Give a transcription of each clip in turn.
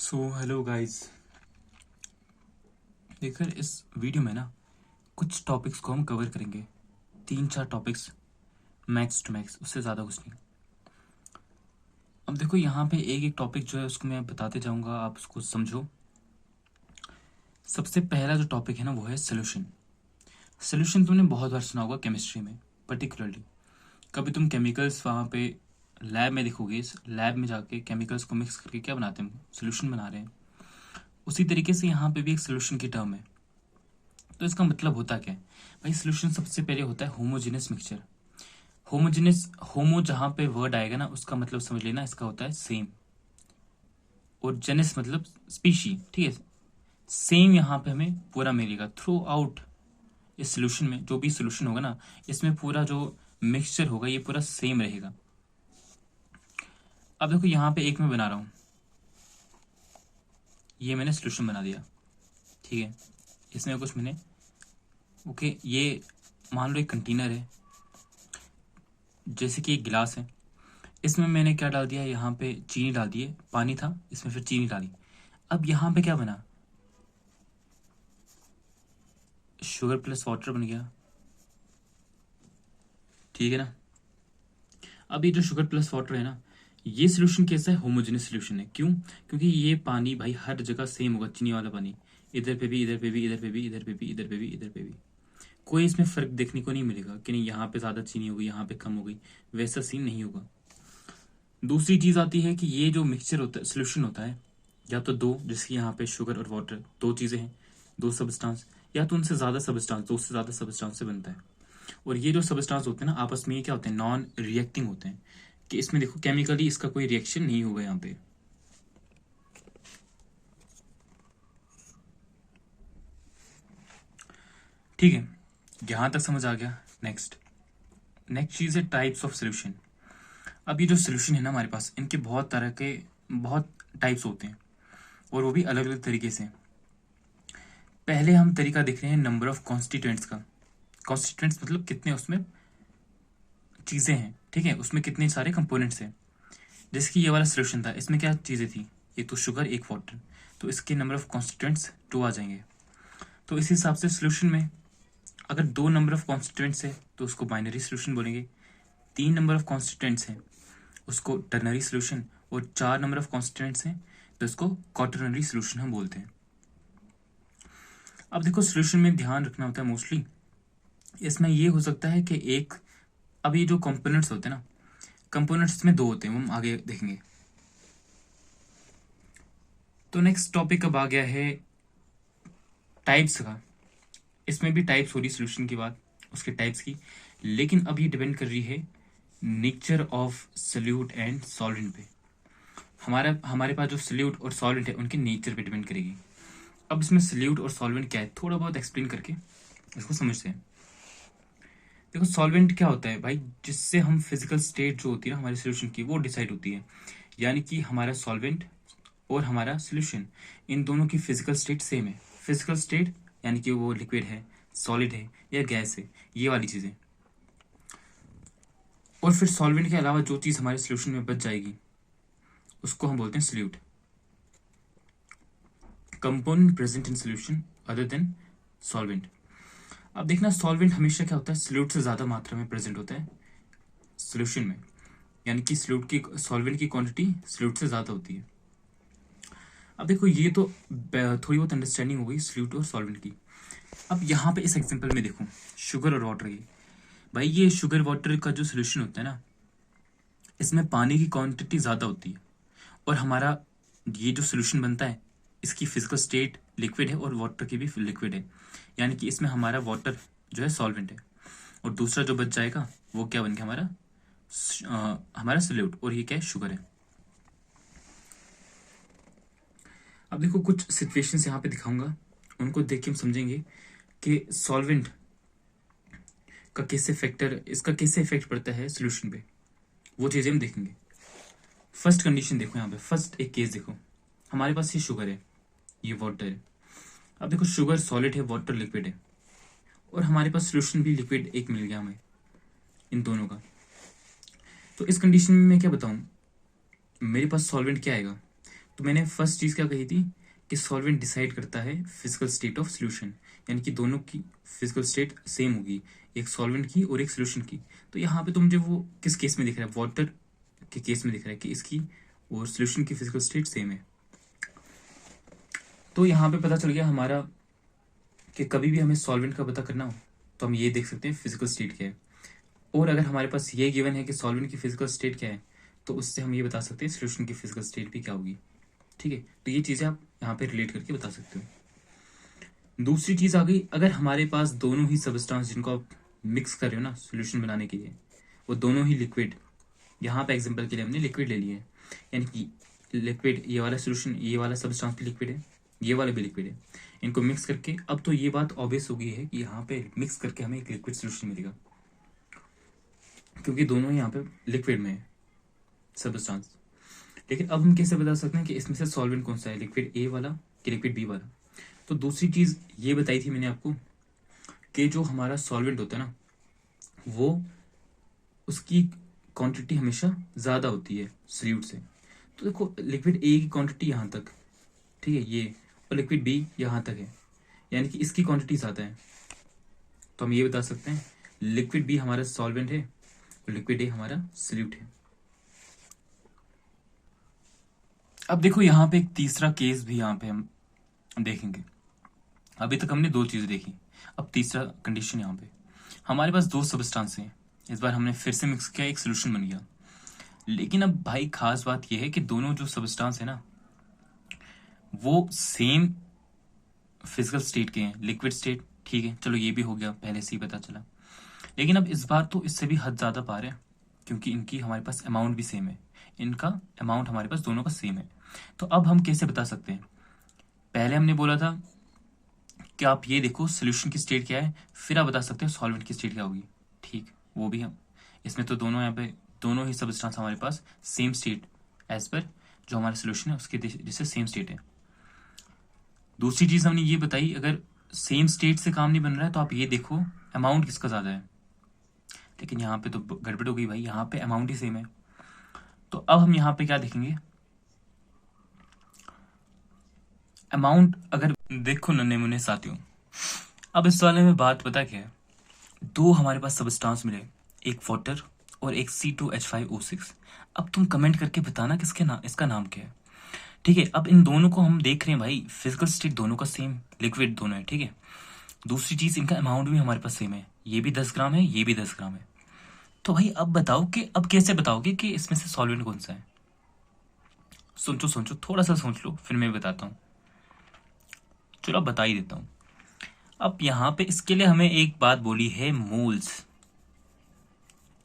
Hello guys. देखकर इस video में ना कुछ टॉपिक्स को हम कवर करेंगे। 3-4 टॉपिक्स, मैक्स टू मैक्स, उससे ज़्यादा कुछ नहीं। अब देखो यहाँ पे एक एक टॉपिक जो है उसको मैं बताते जाऊँगा, आप उसको समझो। सबसे पहला जो टॉपिक है ना वो है सोल्यूशन। सोल्यूशन तुमने बहुत बार सुना होगा केमिस्ट्री में, पर्टिकुलरली कभी तुम केमिकल्स वहाँ पे लैब में देखोगे, इस लैब में जाके केमिकल्स को मिक्स करके क्या बनाते हैं, सोल्यूशन बना रहे हैं। उसी तरीके से यहाँ पे भी एक सोल्यूशन की टर्म है। तो इसका मतलब होता क्या है भाई? सोल्यूशन सबसे पहले होता है होमोजेनियस मिक्सचर। होमोजेनियस, होमो जहां पे वर्ड आएगा ना उसका मतलब समझ लेना, इसका होता है सेम, और जेनिस मतलब स्पीशी, ठीक है। सेम यहाँ पे हमें पूरा मिलेगा थ्रू आउट। इस सोल्यूशन में जो भी सोल्यूशन होगा ना, इसमें पूरा जो मिक्सचर होगा ये पूरा सेम रहेगा। अब देखो यहाँ पे एक मैं बना रहा हूं, ये मैंने सोल्यूशन बना दिया, ठीक है। इसमें कुछ मैंने, ओके, ये मान लो एक कंटेनर है, जैसे कि एक गिलास है। इसमें मैंने क्या डाल दिया, यहाँ पे चीनी डाल दी है, पानी था इसमें फिर चीनी डाली। अब यहाँ पे क्या बना, शुगर प्लस वाटर बन गया, ठीक है ना। अब ये जो शुगर प्लस वाटर है ना, ये सोल्यूशन कैसा है, होमोजेनियस सोल्यूशन है। क्यों? क्योंकि ये पानी भाई हर जगह सेम होगा, चीनी वाला पानी, इधर पे भी, इधर पे भी, इधर पे भी, इधर पे भी, इधर पे भी, इधर पे भी, कोई इसमें फर्क देखने को नहीं मिलेगा कि नहीं यहाँ पे ज्यादा चीनी हो गई, यहाँ पे कम हो गई, वैसा सीन नहीं होगा। दूसरी चीज आती है कि ये जो मिक्सचर होता है, सोल्यूशन होता है, या तो दो, जैसे यहाँ पे शुगर और वाटर दो चीजें हैं, दो सबस्टांस, या तो उनसे ज्यादा सबस्टांस, दो से ज्यादा सबस्टांस से बनता है। और ये जो सबस्टांस होते हैं ना आपस में, ये क्या होते हैं, नॉन रिएक्टिंग होते हैं, कि इसमें देखो केमिकली इसका कोई रिएक्शन नहीं होगा यहाँ पे। ठीक है, यहां तक समझ आ गया। नेक्स्ट नेक्स्ट चीज है टाइप्स ऑफ सोल्यूशन। अब ये जो सोल्यूशन है ना हमारे पास, इनके बहुत तरह के, बहुत टाइप्स होते हैं, और वो भी अलग अलग तरीके से। पहले हम तरीका देख रहे हैं नंबर ऑफ कॉन्स्टिट्यूएंट्स का। कॉन्स्टिट्यूएंट्स मतलब कितने उसमें चीजें हैं, ठीक है, उसमें कितने सारे कंपोनेंट्स हैं। जैसे कि ये वाला सोल्यूशन था, इसमें क्या चीजें थी, एक तो शुगर एक वाटर, तो इसके नंबर ऑफ कॉन्स्टिट्यूएंट्स 2 आ जाएंगे। तो इस हिसाब से सोल्यूशन में अगर 2 नंबर ऑफ कॉन्स्टिट्यूएंट्स है तो उसको बाइनरी सोल्यूशन बोलेंगे, 3 नंबर ऑफ कॉन्स्टिट्यूएंट्स हैं उसको टर्नरी सोल्यूशन, और 4 नंबर ऑफ कॉन्स्टिट्यूएंट्स हैं तो इसको क्वाटरनरी सोल्यूशन हम बोलते हैं। अब देखो सोल्यूशन में ध्यान रखना होता है मोस्टली, इसमें ये हो सकता है कि एक, अब ये जो कंपोनेंट्स होते हैं ना, कंपोनेंट्स में 2 होते हैं, वो हम आगे देखेंगे। तो नेक्स्ट टॉपिक अब आ गया है टाइप्स का। इसमें भी टाइप्स हो रही सोल्यूशन की बात, उसके टाइप्स की, लेकिन अब ये डिपेंड कर रही है nature of solute and solvent पे। हमारे पास जो सोल्यूट और सॉल्वेंट है उनके नेचर पे डिपेंड करेगी। अब इसमें सोल्यूट और सॉल्वेंट क्या है थोड़ा बहुत एक्सप्लेन करके इसको समझते हैं। देखो सॉल्वेंट क्या होता है भाई, जिससे हम फिजिकल स्टेट जो होती है ना हमारे सोल्यूशन की, वो डिसाइड होती है। यानी कि हमारा सॉल्वेंट और हमारा सोल्यूशन, इन दोनों की फिजिकल स्टेट सेम है। फिजिकल स्टेट यानी कि वो लिक्विड है, सॉलिड है या गैस है, ये वाली चीजें। और फिर सॉल्वेंट के अलावा जो चीज हमारे सोल्यूशन में बच जाएगी उसको हम बोलते हैं solute. Component present in solution other than solvent. अब देखना सॉल्वेंट हमेशा क्या होता है, सोल्यूट से ज्यादा मात्रा में प्रेजेंट होता है सोल्यूशन में, यानी कि सोल्यूट की, सॉल्वेंट की क्वांटिटी सोल्यूट से ज्यादा होती है। अब देखो ये तो थोड़ी बहुत अंडरस्टैंडिंग हो गई सोल्यूट और सॉल्वेंट की। अब यहाँ पे इस एग्जांपल में देखो शुगर और वाटर की, भाई ये शुगर वाटर का जो सोल्यूशन होता है ना, इसमें पानी की क्वांटिटी ज्यादा होती है, और हमारा ये जो सोल्यूशन बनता है इसकी फिजिकल स्टेट लिक्विड है और वाटर की भी लिक्विड है, यानी कि इसमें हमारा वाटर जो है सॉल्वेंट है, और दूसरा जो बच जाएगा वो क्या बन गया, हमारा सोल्यूट, और ये क्या है, शुगर है। अब देखो कुछ सिचुएशंस यहाँ पे दिखाऊंगा, उनको देख के हम समझेंगे कि सॉल्वेंट का कैसे फैक्टर, इसका कैसे इफेक्ट पड़ता है सोल्यूशन पे, वो चीजें हम देखेंगे। फर्स्ट कंडीशन देखो यहाँ पे, फर्स्ट एक केस देखो, हमारे पास ये शुगर है, ये वाटर है। अब देखो शुगर सॉलिड है, वाटर लिक्विड है, और हमारे पास सोल्यूशन भी लिक्विड एक मिल गया हमें इन दोनों का। तो इस कंडीशन में मैं क्या बताऊं, मेरे पास सॉल्वेंट क्या आएगा, तो मैंने फर्स्ट चीज़ क्या कही थी कि सॉल्वेंट डिसाइड करता है फिजिकल स्टेट ऑफ सोल्यूशन, यानी कि दोनों की फिजिकल स्टेट सेम होगी, एक सॉल्वेंट की और एक सोल्यूशन की। तो यहाँ पे तो मुझे वो किस केस में दिख रहा है, वाटर के केस में दिख रहा है कि इसकी और सोल्यूशन की फिजिकल स्टेट सेम है। तो यहाँ पे पता चल गया हमारा कि कभी भी हमें सॉल्वेंट का पता करना हो तो हम ये देख सकते हैं फिजिकल स्टेट क्या है, और अगर हमारे पास ये गिवन है कि सॉल्वेंट की फिजिकल स्टेट क्या है तो उससे हम ये बता सकते हैं सोल्यूशन की फिजिकल स्टेट भी क्या होगी। ठीक है, तो ये चीज़ें आप यहाँ पे रिलेट करके बता सकते हो। दूसरी चीज़ आ गई, अगर हमारे पास दोनों ही सबस्टांस जिनको आप मिक्स कर रहे हो ना सोल्यूशन बनाने के लिए, वो दोनों ही लिक्विड, यहाँ पे एग्जांपल के लिए हमने लिक्विड ले लिए है, यानी कि लिक्विड ये वाला सोल्यूशन, ये वाला सबस्टांस भी लिक्विड है, ये वाला भी लिक्विड है, इनको मिक्स करके अब तो ये बात ऑब्वियस हो गई है कि यहाँ पे मिक्स करके हमें एक लिक्विड सोल्यूशन मिलेगा, क्योंकि दोनों यहाँ पे लिक्विड में है सबस्टांस। लेकिन अब हम कैसे बता सकते हैं कि इसमें से सॉल्वेंट कौन सा है, लिक्विड ए वाला कि लिक्विड बी वाला। तो दूसरी चीज़ ये बताई थी मैंने आपको कि जो हमारा सॉल्वेंट होता है ना, वो उसकी क्वांटिटी हमेशा ज़्यादा होती है सॉल्यूट से। तो देखो लिक्विड ए की क्वांटिटी यहाँ तक, ठीक है ये, और लिक्विड बी यहाँ तक है, यानी कि इसकी क्वांटिटी ज़्यादा है। तो हम ये बता सकते हैं लिक्विड बी हमारा सॉल्वेंट है और लिक्विड ए हमारा सॉल्यूट है। अब देखो यहाँ पे एक तीसरा केस भी यहाँ पे हम देखेंगे। अभी तक हमने दो चीज़ें देखी, अब तीसरा कंडीशन यहाँ पे, हमारे पास दो सबस्टांस हैं, इस बार हमने फिर से मिक्स किया, एक सोल्यूशन बन गया। लेकिन अब भाई खास बात यह है कि दोनों जो सबस्टांस है ना वो सेम फिजिकल स्टेट के हैं, लिक्विड स्टेट। ठीक है, चलो ये भी हो गया, पहले से ही पता चला। लेकिन अब इस बार तो इससे भी हद ज़्यादा पार है, क्योंकि इनकी हमारे पास अमाउंट भी सेम है, इनका अमाउंट हमारे पास दोनों का सेम है। तो अब हम कैसे बता सकते हैं, पहले हमने बोला था कि आप ये देखो सोल्यूशन की स्टेट क्या है, फिर आप बता सकते हो सॉल्वेंट की स्टेट क्या होगी। ठीक, वो भी हम इसमें तो दोनों यहाँ पे दोनों ही सबस्टांस हमारे पास सेम स्टेट एज पर जो हमारा सोल्यूशन है उसके जैसे सेम स्टेट है। दूसरी चीज़ हमने ये बताई, अगर सेम स्टेट से काम नहीं बन रहा है तो आप ये देखो अमाउंट किसका ज़्यादा है। लेकिन यहाँ पे तो गड़बड़ हो गई भाई, यहाँ पे अमाउंट ही सेम है। तो अब हम यहाँ पे क्या देखेंगे, अमाउंट अगर देखो नन्हे मुन्ने साथियों, अब इस वाले में बात पता क्या है, दो हमारे पास सबस्टांस मिले, एक वाटर और एक C2H5O6। अब तुम कमेंट करके बताना किसके नाम, इसका नाम क्या है। ठीक है, अब इन दोनों को हम देख रहे हैं भाई, फिजिकल स्टेट दोनों का सेम, लिक्विड दोनों है। ठीक है, दूसरी चीज इनका अमाउंट भी हमारे पास सेम है, ये भी 10 ग्राम है, ये भी 10 ग्राम है। तो भाई अब बताओ कि अब कैसे बताओगे कि इसमें से सॉल्वेंट कौन सा है। सोचो सोचो, थोड़ा सा सोच लो, फिर मैं बताता हूँ। चलो अब बता ही देता हूँ। अब यहाँ पे इसके लिए हमें एक बात बोली है मोल्स,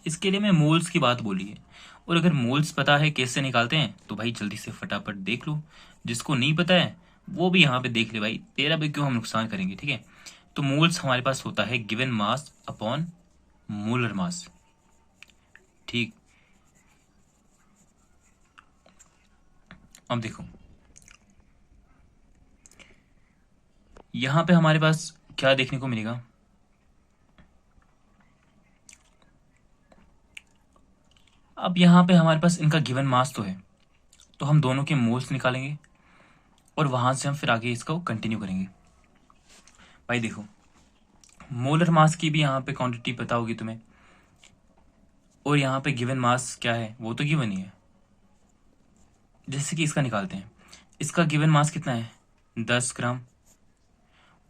इसके लिए मैं मोल्स की बात बोली है। और अगर मोल्स पता है कैसे निकालते हैं तो भाई जल्दी से फटाफट देख लो, जिसको नहीं पता है वो भी यहाँ पे देख ले भाई, तेरा भी क्यों हम नुकसान करेंगे। ठीक है, तो मोल्स हमारे पास होता है given mass upon molar mass. ठीक, अब देखो यहां पे हमारे पास क्या देखने को मिलेगा, अब यहां पे हमारे पास इनका गिवन मास तो है, तो हम दोनों के मोल्स निकालेंगे और वहां से हम फिर आगे इसका कंटिन्यू करेंगे। भाई देखो मोलर मास की भी यहाँ पे क्वांटिटी पता होगी तुम्हें, और यहाँ पे गिवन मास क्या है वो तो गिवन ही है। जैसे कि इसका निकालते हैं, इसका गिवन मास कितना है 10 ग्राम,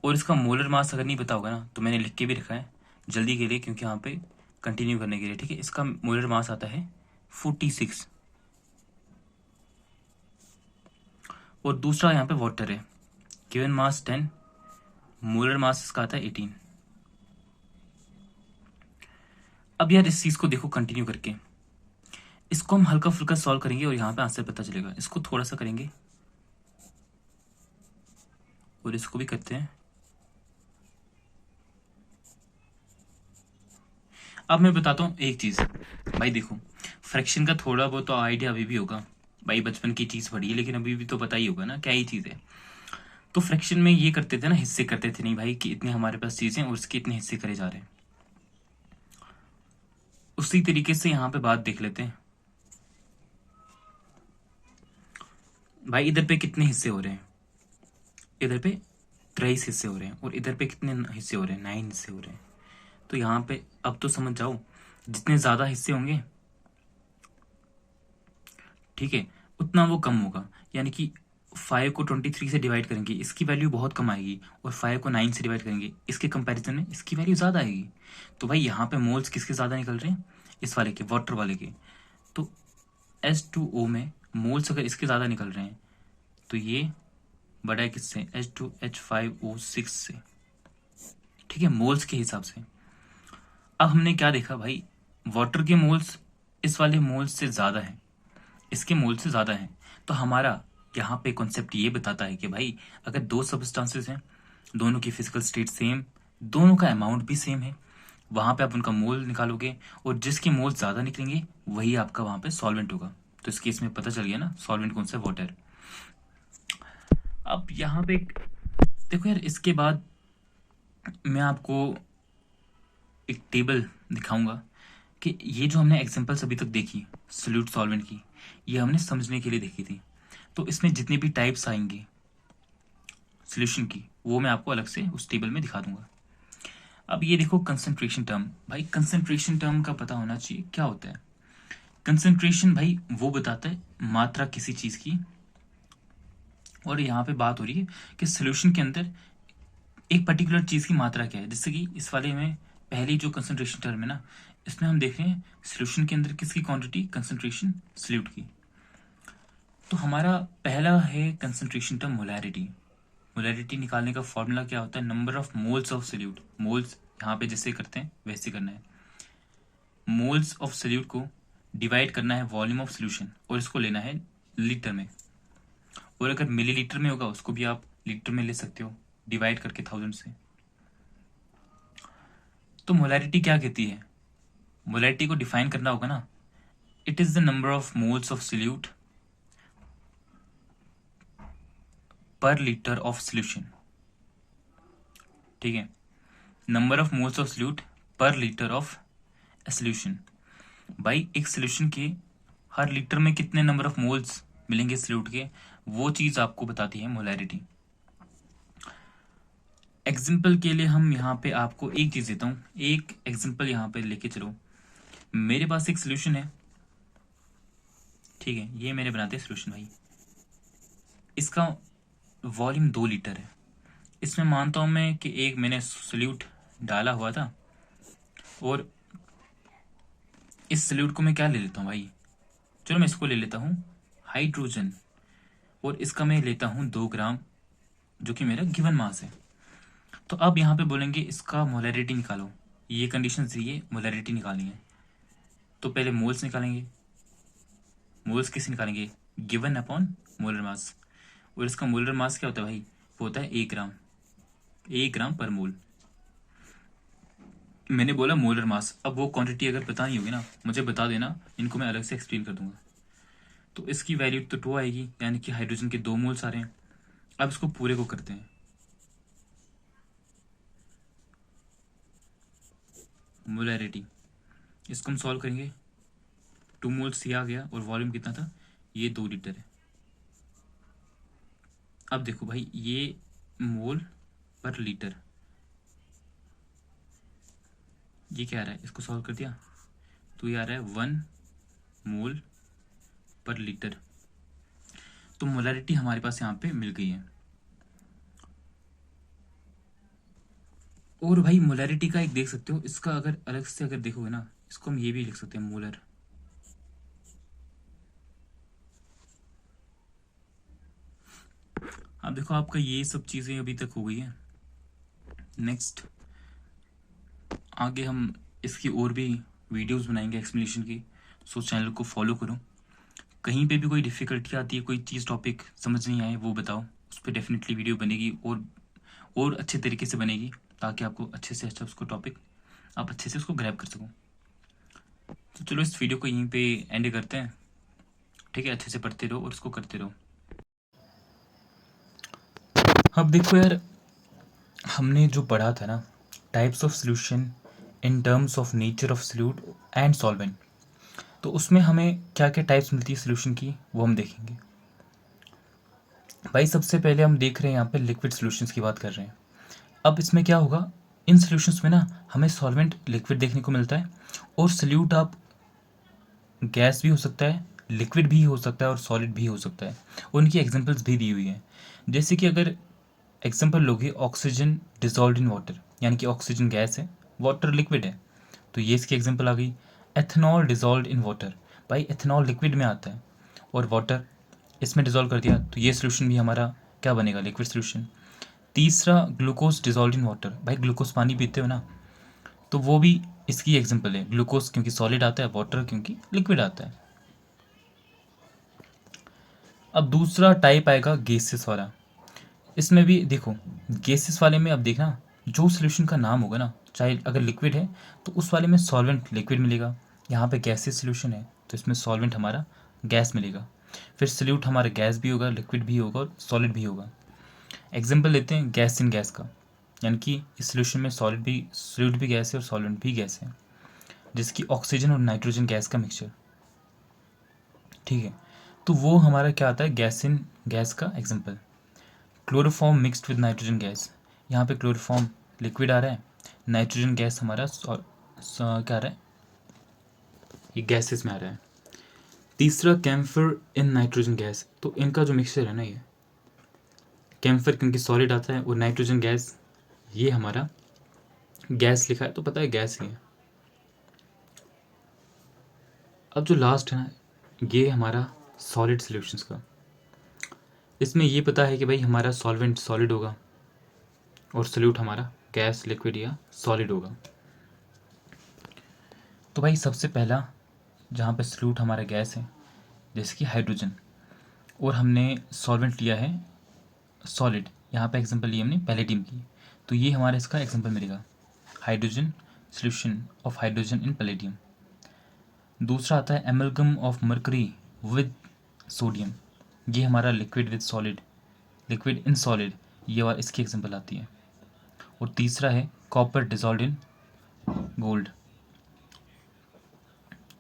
और इसका मोलर मास अगर नहीं पता होगा ना तो मैंने लिख के भी रखा है जल्दी के लिए, क्योंकि यहाँ पे कंटिन्यू करने के लिए। ठीक है, इसका मोलर मास आता है 46, और दूसरा यहाँ पे वाटर है, गिवन मास 10, मोलर मास इसका आता है 18। अब यार इस चीज को देखो कंटिन्यू करके, इसको हम हल्का फुल्का सॉल्व करेंगे और यहाँ पे आंसर पता चलेगा। इसको थोड़ा सा करेंगे और इसको भी करते हैं। अब मैं बताता हूँ एक चीज, भाई देखो फ्रैक्शन का थोड़ा बहुत तो आइडिया अभी भी होगा भाई, बचपन की चीज पढ़ी है लेकिन अभी भी तो पता ही होगा ना क्या ही चीज है। तो फ्रैक्शन में ये करते थे ना, हिस्से करते थे, नहीं भाई कि इतने हमारे पास चीजें और उसके इतने हिस्से करे जा रहे हैं। उसी तरीके से यहाँ पे बात देख लेते हैं। भाई इधर पे कितने हिस्से हो रहे हैं, इधर पे 23 हिस्से हो रहे हैं, और इधर पे कितने हिस्से हो रहे हैं, 9 हिस्से हो रहे हैं। तो यहाँ पे अब तो समझ जाओ, जितने ज़्यादा हिस्से होंगे, ठीक है, उतना वो कम होगा। यानी कि 5 को 23 से डिवाइड करेंगे, इसकी वैल्यू बहुत कम आएगी, और 5 को 9 से डिवाइड करेंगे, इसके कंपैरिजन में इसकी वैल्यू ज़्यादा आएगी। तो भाई यहाँ पे मोल्स किसके ज़्यादा निकल रहे हैं, इस वाले के, वाटर वाले के। तो H2O में मोल्स अगर इसके ज़्यादा निकल रहे हैं, तो ये बड़ा है किससे, H2H5O6 से, ठीक है, मोल्स के हिसाब से। अब हमने क्या देखा भाई, वाटर के मोल्स इस वाले मोल्स से ज़्यादा है, इसके मोल से ज़्यादा है। तो हमारा यहाँ पे कॉन्सेप्ट ये बताता है कि भाई अगर दो सब्सटेंसेस हैं, दोनों की फिजिकल स्टेट सेम, दोनों का अमाउंट भी सेम है, वहाँ पे आप उनका मोल निकालोगे, और जिसके मोल ज़्यादा निकलेंगे वही आपका वहाँ पे सॉल्वेंट होगा। तो इस केस में पता चल गया ना सॉल्वेंट कौन सा है, वाटर। अब यहाँ पे देखो यार, इसके बाद मैं आपको एक टेबल दिखाऊंगा कि ये जो हमने एग्जांपल्स अभी तक देखी सॉल्यूट सॉल्वेंट की, ये हमने समझने के लिए देखी थी। तो इसमें जितनी भी टाइप्स आएंगी सॉल्यूशन की, वो मैं आपको अलग से उस टेबल में दिखा दूंगा। अब ये देखो कंसंट्रेशन टर्म, भाई कंसंट्रेशन टर्म का पता होना चाहिए क्या होता है। कंसंट्रेशन भाई वो बताता है मात्रा किसी चीज की, और यहाँ पे बात हो रही है कि सॉल्यूशन के अंदर एक पर्टिकुलर चीज की मात्रा क्या है। जैसे कि इस वाले में पहली जो कंसंट्रेशन टर्म है ना, इसमें हम देख रहे हैं सॉल्यूशन के अंदर किसकी क्वांटिटी, कंसंट्रेशन सॉल्यूट की। तो हमारा पहला है कंसंट्रेशन टर्म मोलैरिटी। मोलैरिटी निकालने का फॉर्मूला क्या होता है, number of moles of solute. Moles यहाँ पे जैसे करते हैं वैसे करना है, मोल्स ऑफ सॉल्यूट को डिवाइड करना है वॉल्यूम ऑफ सॉल्यूशन, और इसको लेना है लीटर में। और अगर मिलीलीटर में होगा उसको भी आप लीटर में ले सकते हो, डिवाइड करके 1000 से। तो मोलैरिटी क्या कहती है, मोलैरिटी को डिफाइन करना होगा ना, it is the number of moles of solute पर लीटर ऑफ सॉल्यूशन, ठीक है, number of moles of solute पर लीटर ऑफ सॉल्यूशन। भाई एक सॉल्यूशन के हर लीटर में कितने नंबर ऑफ मोल्स मिलेंगे सॉल्यूट के, वो चीज आपको बताती है मोलैरिटी। एग्जाम्पल के लिए हम यहाँ पे आपको एक चीज देता हूँ, एक एग्जाम्पल यहाँ पे लेके चलो। मेरे पास एक सॉल्यूशन है, ठीक है, ये मैंने बनाते हैं सॉल्यूशन भाई, इसका वॉल्यूम 2 लीटर है। इसमें मानता हूं मैं कि एक मैंने सॉल्यूट डाला हुआ था, और इस सॉल्यूट को मैं क्या ले लेता हूँ भाई, चलो मैं इसको ले लेता हूँ हाइड्रोजन, और इसका मैं लेता हूँ 2 ग्राम, जो कि मेरा गिवन मास है। तो अब यहाँ पे बोलेंगे इसका मोलैरिटी निकालो, ये कंडीशन चाहिए, मोलैरिटी निकालनी है। तो पहले मोल्स निकालेंगे, मोल्स किसे निकालेंगे, गिवन अपॉन मोलर मास। और इसका मोलर मास क्या होता है भाई, वो होता है 1 ग्राम, 1 ग्राम पर मोल। मैंने बोला मोलर मास, अब वो क्वांटिटी अगर पता नहीं होगी ना मुझे बता देना, इनको मैं अलग से एक्सप्लेन कर दूंगा। तो इसकी वैल्यू तो 2 आएगी, यानी कि हाइड्रोजन के 2 मोल्स आ रहे हैं। अब इसको पूरे को करते हैं, मोलैरिटी, इसको हम सॉल्व करेंगे, 2 मोल्स ये आ गया, और वॉल्यूम कितना था, ये 2 लीटर है। अब देखो भाई ये मोल पर लीटर, ये क्या आ रहा है, इसको सॉल्व कर दिया तो ये आ रहा है 1 मोल पर लीटर। तो मोलैरिटी हमारे पास यहाँ पे मिल गई है। और भाई मोलैरिटी का एक देख सकते हो, इसका अगर अलग से अगर देखोगे ना, इसको हम ये भी लिख सकते हैं मोलर। अब देखो आपका ये सब चीजें अभी तक हो गई है। नेक्स्ट आगे हम इसकी और भी वीडियोस बनाएंगे एक्सप्लेनेशन की, सो चैनल को फॉलो करो। कहीं पे भी कोई डिफिकल्टी आती है, कोई चीज़ टॉपिक समझ नहीं आए, वो बताओ, उस पर डेफिनेटली वीडियो बनेगी, और अच्छे तरीके से बनेगी, ताकि आपको अच्छे से अच्छा उसको टॉपिक आप अच्छे से उसको ग्रैब कर सको। तो चलो इस वीडियो को यहीं पे एंड करते हैं, ठीक है, अच्छे से पढ़ते रहो और उसको करते रहो। अब देखो यार, हमने जो पढ़ा था ना, types of solution in terms of nature of solute and solvent, तो उसमें हमें क्या क्या टाइप्स मिलती है सॉल्यूशन की वो हम देखेंगे। भाई सबसे पहले हम देख रहे हैं यहाँ पे लिक्विड सॉल्यूशंस की बात कर रहे हैं। अब इसमें क्या होगा, इन सॉल्यूशंस में ना हमें सॉल्वेंट लिक्विड देखने को मिलता है, और सल्यूट आप गैस भी हो सकता है, लिक्विड भी हो सकता है, और सॉलिड भी हो सकता है। उनकी एग्जांपल्स भी दी हुई हैं। जैसे कि अगर एग्जांपल लोगे ऑक्सीजन डिजॉल्व इन वाटर, यानी कि ऑक्सीजन गैस है, वाटर लिक्विड है, तो ये इसकी एग्जांपल आ गई। एथेनॉल डिजॉल्व इन वाटर, भाई एथेनॉल लिक्विड में आता है और वाटर इसमें डिजॉल्व कर दिया, तो ये सोल्यूशन भी हमारा क्या बनेगा, लिक्विड सोल्यूशन। तीसरा ग्लूकोज डिजॉल्व इन वाटर, भाई ग्लूकोज पानी पीते हो ना, तो वो भी इसकी एग्जांपल है। ग्लूकोज क्योंकि सॉलिड आता है, वाटर क्योंकि लिक्विड आता है। अब दूसरा टाइप आएगा गैसेस वाला। इसमें भी देखो, गैसेस वाले में अब देखना, जो सोल्यूशन का नाम होगा ना, चाहे अगर लिक्विड है तो उस वाले में सॉल्वेंट लिक्विड मिलेगा। यहाँ पे गैसेस सोल्यूशन है तो इसमें सॉल्वेंट हमारा गैस मिलेगा। फिर सल्यूट हमारा गैस भी होगा, लिक्विड भी होगा, और सॉलिड भी होगा। एग्जाम्पल लेते हैं गैस इन गैस का, यानी कि इस सोल्यूशन में सॉल्यूट भी गैस है और सॉल्वेंट भी गैस है, जिसकी ऑक्सीजन और नाइट्रोजन गैस का मिक्सचर। ठीक है, तो वो हमारा क्या आता है, गैस इन गैस का example. Chloroform mixed with nitrogen gas, यहाँ पे क्लोरोफॉर्म लिक्विड आ रहा है, नाइट्रोजन गैस हमारा क्या आ रहा है, ये गैसेस में आ रहा है। तीसरा कैम्फर इन नाइट्रोजन गैस, तो इनका जो मिक्सचर है ना, ये कैम्फर क्योंकि सॉलिड आता है, और नाइट्रोजन गैस ये हमारा गैस लिखा है तो पता है गैस ही है। अब जो लास्ट है ना, ये हमारा सॉलिड सॉल्यूशंस का। इसमें ये पता है कि भाई हमारा सॉल्वेंट सॉलिड होगा और सॉल्यूट हमारा गैस लिक्विड या सॉलिड होगा। तो भाई सबसे पहला जहाँ पे सॉल्यूट हमारा गैस है, जैसे कि हाइड्रोजन, और हमने सॉल्वेंट लिया है सॉलिड, यहाँ पे एग्जांपल ली हमने पैलेडियम की, तो ये हमारा इसका एग्जांपल मिलेगा, hydrogen solution of hydrogen in palladium. दूसरा आता है amalgam of mercury with sodium, ये हमारा liquid with solid, liquid in solid, ये और इसकी एग्जांपल आती है। और तीसरा है कॉपर डिजॉल्व इन गोल्ड।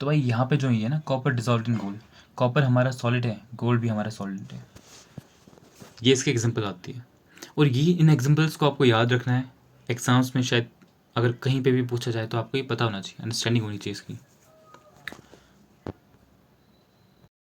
तो भाई यहाँ पे जो ये है ना, copper dissolve in gold, copper हमारा सॉलिड है, गोल्ड भी हमारा सॉलिड है, ये इसकी एग्जांपल आती है। और ये इन एग्जांपल्स को आपको याद रखना है, एग्जाम्स में शायद अगर कहीं पे भी पूछा जाए तो आपको ये पता होना चाहिए, अंडरस्टैंडिंग होनी चाहिए इसकी।